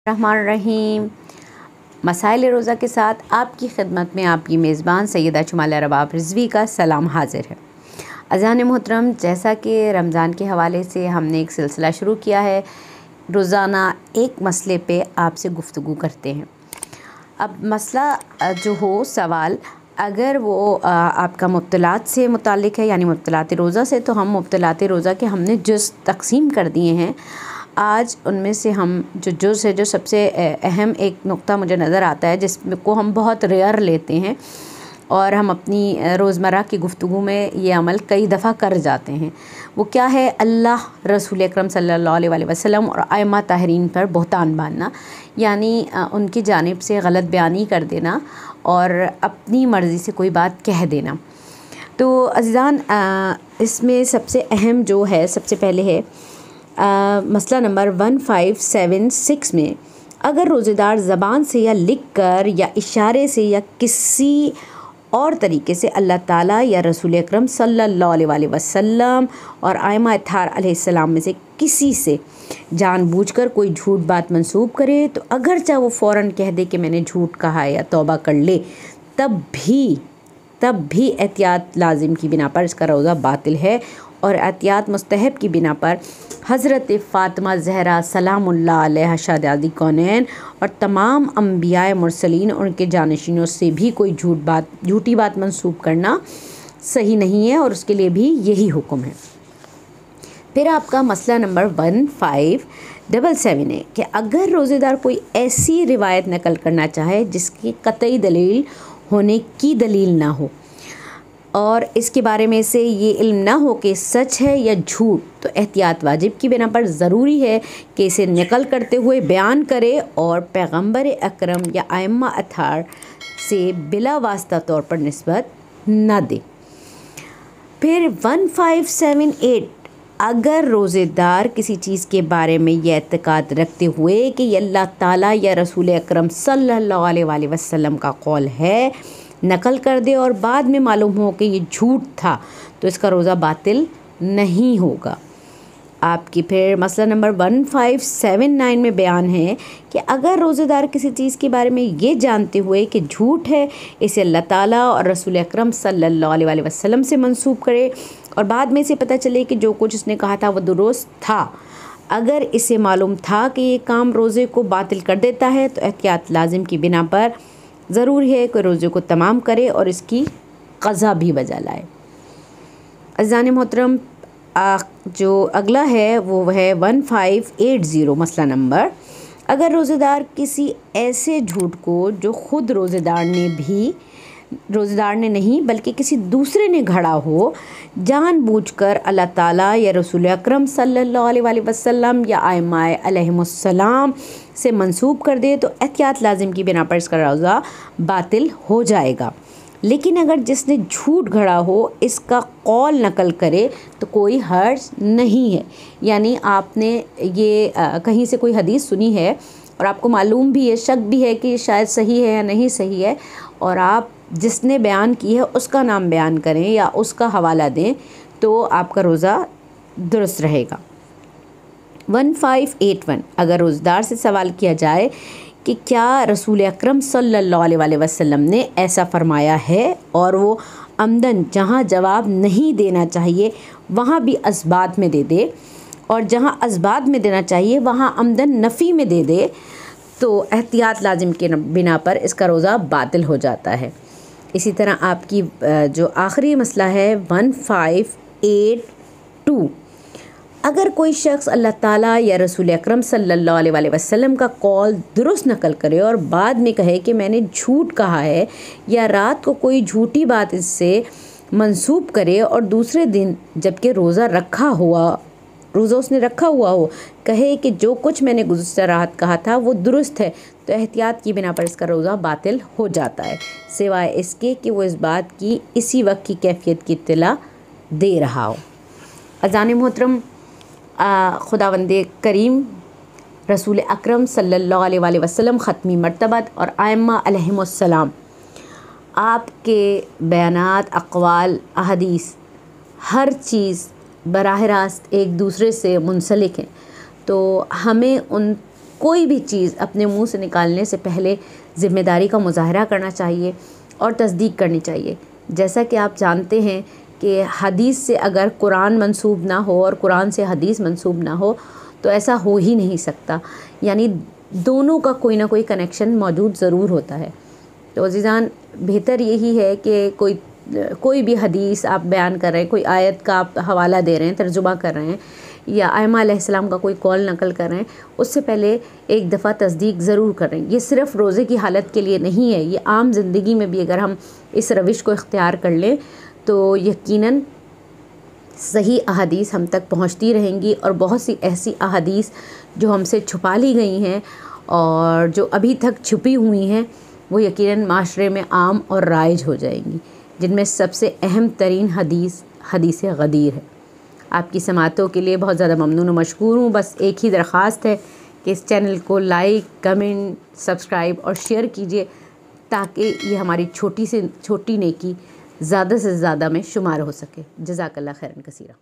रहमान रहीम। मसाइल रोज़ा के साथ आपकी खिदमत में आपकी मेज़बान सैयदा शुमाला रबाब रिज़वी का सलाम हाज़िर है। अज़ान मोहतरम, जैसा कि रमज़ान के हवाले से हमने एक सिलसिला शुरू किया है, रोज़ाना एक मसले पे आपसे गुफ्तगू करते हैं। अब मसला जो हो सवाल अगर वो आपका मुब्तलात से मुतालिक है, यानी मुब्तलात रोज़ा से, तो हम मुब्तलात रोज़ा के हमने जुज़ तक़सीम कर दिए हैं। आज उनमें से हम जो जुज़ है, जो सबसे अहम एक नुक्ता मुझे नज़र आता है जिसको हम बहुत रेयर लेते हैं और हम अपनी रोज़मर्रा की गुफ्तगू में ये अमल कई दफ़ा कर जाते हैं, वो क्या है? अल्लाह, रसूल अकरम सल्लल्लाहु अलैहि वसल्लम और आइम्मा ताहरीन पर बहतान बांधना, यानी उनकी जानिब से गलत बयानी कर देना और अपनी मर्ज़ी से कोई बात कह देना। तो अज़ीज़ान, इसमें सबसे अहम जो है, सबसे पहले है मसला नंबर 1576 में, अगर रोज़ेदार ज़बान से या लिख कर या इशारे से या किसी और तरीके से अल्लाह ताला या रसूल अकरम सल्लल्लाहु अलैहि वसल्लम और आइम्मा अत्हार अलैहिस्सलाम में से किसी से जानबूझकर कोई झूठ बात मंसूब करे, तो अगर चाहे वो फ़ौरन कह दे कि मैंने झूठ कहा है या तौबा कर ले, तब भी एहतियात लाजिम की बिना पर इसका रोज़ा बातिल है। और एहतियात मुस्तहब की बिना पर हज़रत फ़ातिमा ज़हरा सलामुल्लाह अलैहा शहज़ादी कौनैन और तमाम अंबियाए मुरसलीन और उनके जानशीनों से भी कोई झूठी बात मंसूब करना सही नहीं है, और उसके लिए भी यही हुक्म है। फिर आपका मसला नंबर 1577 है कि अगर रोज़ेदार कोई ऐसी रिवायत नकल करना चाहे जिसकी कतई दलील होने की दलील ना हो और इसके बारे में से ये इल्म ना हो कि सच है या झूठ, तो एहतियात वाजिब की बिना पर ज़रूरी है कि इसे नकल करते हुए बयान करे और पैगंबर अकरम या आइम्मा अत्हार से बिला वास्ता तौर पर निस्बत न दे। फिर 1578, अगर रोज़ेदार किसी चीज़ के बारे में यह एतक़ाद रखते हुए कि ये अल्लाह ताला या रसूल अकरम सल्लल्लाहु अलैहि वसल्लम का कौल है, नकल कर दे और बाद में मालूम हो कि ये झूठ था, तो इसका रोज़ा बातिल नहीं होगा। आपकी फिर मसला नंबर 1579 में बयान है कि अगर रोज़ेदार किसी चीज़ के बारे में ये जानते हुए कि झूठ है, इसे अल्लाह ताला और रसूल अकरम सल्लल्लाहु अलैहि वसल्लम से मंसूब करे और बाद में इसे पता चले कि जो कुछ उसने कहा था वो दुरुस्त था, अगर इसे मालूम था कि ये काम रोज़े को बातिल कर देता है, तो एहतियात लाजिम की बिना पर ज़रूरी है कि रोज़े को तमाम करे और इसकी क़ज़ा भी बजा लाए। अज़ान मोहतरम, जो अगला है वो है 1580 मसला नंबर, अगर रोज़ेदार किसी ऐसे झूठ को जो ख़ुद रोज़ेदार ने नहीं बल्कि किसी दूसरे ने घड़ा हो, जानबूझकर अल्लाह ताला या रसूल अकरम सल्लल्लाहु अलैहि वसल्लम या आइम्मा अलैहिमुस्सलाम से मंसूब कर दे, तो एहतियात लाजिम की बिना पर इसका रोज़ा बातिल हो जाएगा। लेकिन अगर जिसने झूठ घड़ा हो इसका कौल नकल करे तो कोई हर्ज नहीं है, यानी आपने ये कहीं से कोई हदीस सुनी है और आपको मालूम भी है, शक भी है कि शायद सही है या नहीं सही है, और आप जिसने बयान की है उसका नाम बयान करें या उसका हवाला दें, तो आपका रोज़ा दुरुस्त रहेगा। 1581, अगर रोज़ेदार से सवाल किया जाए कि क्या रसूल अकरम सल्लल्लाहु अलैहि वसल्लम ने ऐसा फरमाया है और वो अमदन जहाँ जवाब नहीं देना चाहिए वहाँ भी असबात में दे दे और जहाँ असबात में देना चाहिए वहाँ अमदन नफ़ी में दे दे, तो एहतियात लाजिम के बिना पर इसका रोज़ा बातिल हो जाता है। इसी तरह आपकी जो आखिरी मसला है 1582, अगर कोई शख्स अल्लाह ताला या रसूल अकरम सल्लल्लाहु अलैहि वसल्लम का कौल दुरुस्त नकल करे और बाद में कहे कि मैंने झूठ कहा है, या रात को कोई झूठी बात इससे मंसूब करे और दूसरे दिन जबकि रोज़ा उसने रखा हुआ हो कहे कि जो कुछ मैंने गुज़श्ता रात कहा था वो दुरुस्त है, तो एहतियात की बिना पर इसका रोज़ा बातिल हो जाता है, सिवाय इसके कि वो इस बात की इसी वक्त की कैफियत की इत्तला दे रहा हो। अज़ान मोहतरम, खुदावंदे करीम रसूल अकरम सल्लल्लाहु अलैहि वसल्लम ख़त्मी मर्तबत और आइम्मा अलैहिमुस्सलाम आपके बयानात, अक़वाल, अहदीस, हर चीज़ बराह रास्त एक दूसरे से मुंसलिक हैं, तो हमें उन कोई भी चीज़ अपने मुंह से निकालने से पहले ज़िम्मेदारी का मुज़ाहरा करना चाहिए और तस्दीक करनी चाहिए। जैसा कि आप जानते हैं कि हदीस से अगर कुरान मंसूब ना हो और कुरान से हदीस मंसूब ना हो तो ऐसा हो ही नहीं सकता, यानी दोनों का कोई ना कोई कनेक्शन मौजूद ज़रूर होता है। तो अज़ीज़ान, बेहतर यही है कि कोई भी हदीस आप बयान कर रहे हैं, कोई आयत का आप हवाला दे रहे हैं, तर्जुमा कर रहे हैं, या आइमा अलैहिस्सलाम का कोई कौल नकल कर रहे हैं, उससे पहले एक दफ़ा तस्दीक ज़रूर करें। ये सिर्फ़ रोज़े की हालत के लिए नहीं है, ये आम ज़िंदगी में भी अगर हम इस रविश को इख्तियार कर लें तो यकीनन सही अहादीस हम तक पहुंचती रहेंगी और बहुत सी ऐसी अहादीस जो हमसे छुपा ली गई हैं और जो अभी तक छुपी हुई हैं वो यकीनन माशरे में आम और राइज हो जाएंगी, जिनमें सबसे अहम तरीन हदीस गदीर है। आपकी समातों के लिए बहुत ज़्यादा ममनून और मशकूर हूँ। बस एक ही दरख्वास्त है कि इस चैनल को लाइक, कमेंट, सब्सक्राइब और शेयर कीजिए ताकि ये हमारी छोटी से छोटी नेकी ज़्यादा से ज़्यादा में शुमार हो सके। जज़ाकल्लाह खैरन कसीरा।